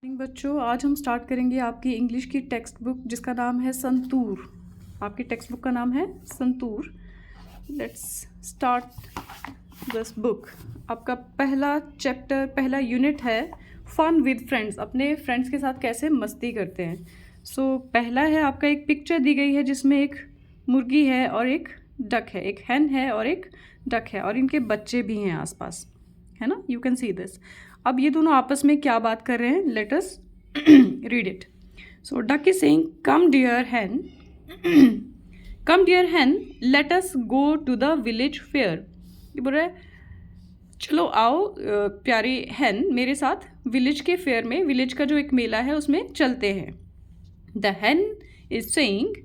बच्चों, आज हम स्टार्ट करेंगे आपकी इंग्लिश की टेक्स्ट बुक जिसका नाम है संतूर। आपकी टेक्स्ट बुक का नाम है santoor. Let's start this book. आपका पहला चैप्टर, पहला यूनिट है फन विद फ्रेंड्स। अपने फ्रेंड्स के साथ कैसे मस्ती करते हैं। पहला है आपका, एक पिक्चर दी गई है जिसमें एक मुर्गी है और एक डक है, एक हैन है और एक डक है और इनके बच्चे भी हैं आसपास, है ना। You can see this. अब ये दोनों आपस में क्या बात कर रहे हैं, let us read it. So duck is saying, come dear hen, come dear hen, let us go to the village fair. ये बोल रहा है चलो आओ प्यारी हैन, मेरे साथ विलेज के फेयर में, विलेज का जो एक मेला है उसमें चलते हैं। The hen is saying,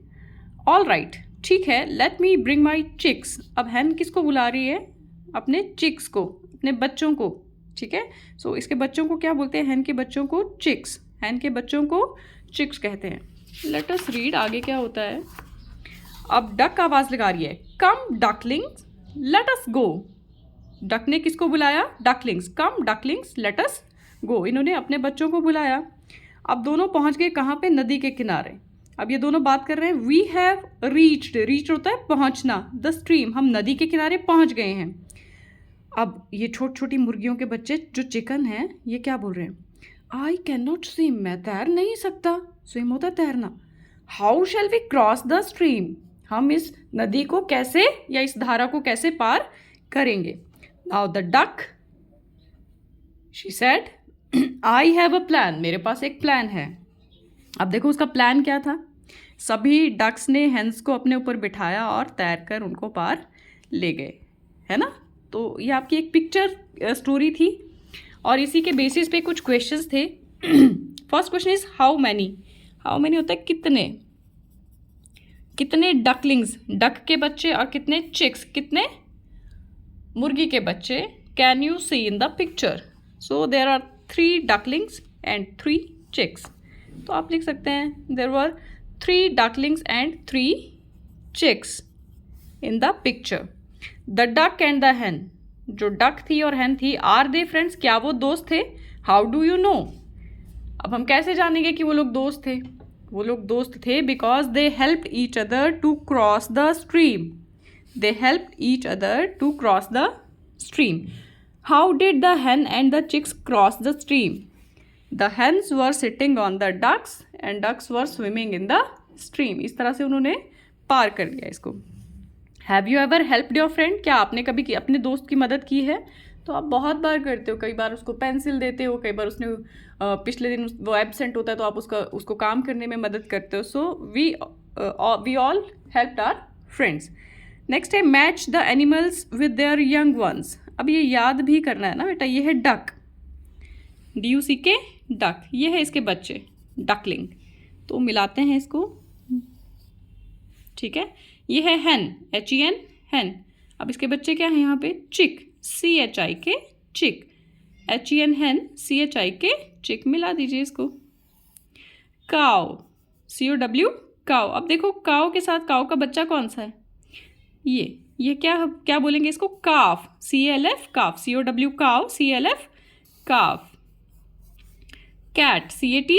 all right, ठीक है, let me bring my chicks. अब हैन किसको बुला रही है, अपने चिक्स को, अपने बच्चों को, ठीक है। सो इसके बच्चों को क्या बोलते हैं, हैन के बच्चों को चिक्स, हैन के बच्चों को चिक्स कहते हैं। लेट अस रीड, आगे क्या होता है। अब डक आवाज लगा रही है, कम डकलिंग्स लेट अस गो। डक ने किसको बुलाया, डकलिंग्स, कम डकलिंग्स लेट अस गो। इन्होंने अपने बच्चों को बुलाया। अब दोनों पहुंच गए कहाँ पे, नदी के किनारे। अब ये दोनों बात कर रहे हैं, वी हैव रीच्ड, रीच होता है पहुंचना, द स्ट्रीम, हम नदी के किनारे पहुंच गए हैं। अब ये छोटी छोटी मुर्गियों के बच्चे जो चिकन हैं, ये क्या बोल रहे हैं, आई कैन नॉट स्विम, मैं तैर नहीं सकता। स्विम होता है तैरना। How shall we cross the stream, हम इस नदी को कैसे या इस धारा को कैसे पार करेंगे। Now the duck, she said, I have a plan, मेरे पास एक प्लान है। अब देखो उसका प्लान क्या था। सभी डक्स ने हेंस को अपने ऊपर बिठाया और तैर कर उनको पार ले गए, है ना। तो ये आपकी एक पिक्चर स्टोरी थी और इसी के बेसिस पे कुछ क्वेश्चंस थे। First question is how many, how many होता है कितने, कितने डकलिंग्स, डक के बच्चे, और कितने चिक्स, कितने मुर्गी के बच्चे, can you see in the picture. So there are 3 ducklings and 3 chicks. तो आप लिख सकते हैं there were 3 ducklings and 3 chicks in the picture. The duck and the hen, जो डक थी और हैन थी, आर दे फ्रेंड्स, क्या वो दोस्त थे। हाउ डू यू नो, अब हम कैसे जानेंगे कि वो लोग दोस्त थे। वो लोग दोस्त थे because they helped each other to cross the stream, they helped each other to cross the stream. How did the hen and the chicks cross the stream, the hens were sitting on the ducks and ducks were swimming in the stream. इस तरह से उन्होंने पार कर लिया इसको। Have you ever helped your friend, क्या आपने कभी अपने दोस्त की मदद की है। तो आप बहुत बार करते हो, कई बार उसको पेंसिल देते हो, कई बार उसने पिछले दिन वो एब्सेंट होता है तो आप उसको काम करने में मदद करते हो। So we all helped our friends. Next है match the animals with their young ones. अब ये याद भी करना है ना बेटा, ये है डक, DUCK डक, ये है इसके बच्चे डकलिंग। तो मिलाते हैं इसको, ठीक है। ये है हैन, HEN हैन। अब इसके बच्चे क्या हैं यहाँ पे, चिक, CHIK चिक, HEN हैन, CHIK चिक, मिला दीजिए इसको। काव, COW काव। अब देखो काव के साथ काव का बच्चा कौन सा है, ये क्या बोलेंगे इसको, calf, CLF calf, COW cow, CLF calf. Cat, CAT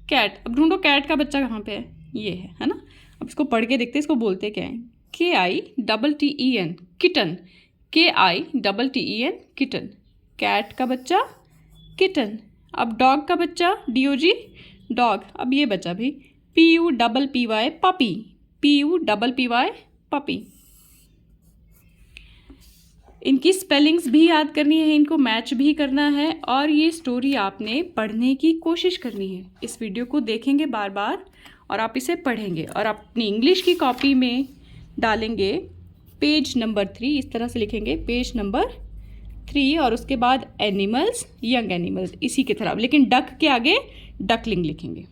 cat. अब ढूंढो कैट का बच्चा कहाँ पे है, ये है ना। अब इसको पढ़ के देखते हैं इसको बोलते क्या है। KITTEN kitten, KITTEN kitten, cat का बच्चा किटन। अब डॉग का बच्चा DOG डॉग। अब ये बच्चा भी PUPPY पपी, PUPPY पपी। इनकी स्पेलिंग्स भी याद करनी है, इनको मैच भी करना है और ये स्टोरी आपने पढ़ने की कोशिश करनी है। इस वीडियो को देखेंगे बार बार और आप इसे पढ़ेंगे और अपनी इंग्लिश की कॉपी में डालेंगे पेज नंबर 3, इस तरह से लिखेंगे पेज नंबर 3 और उसके बाद एनिमल्स, यंग एनिमल्स, इसी की तरह, लेकिन डक के आगे डकलिंग लिखेंगे,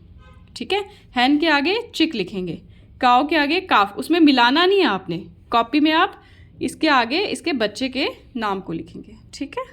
ठीक है। हैन के आगे चिक लिखेंगे, काव के आगे काफ, उसमें मिलाना नहीं है आपने, कॉपी में आप इसके आगे इसके बच्चे के नाम को लिखेंगे, ठीक है।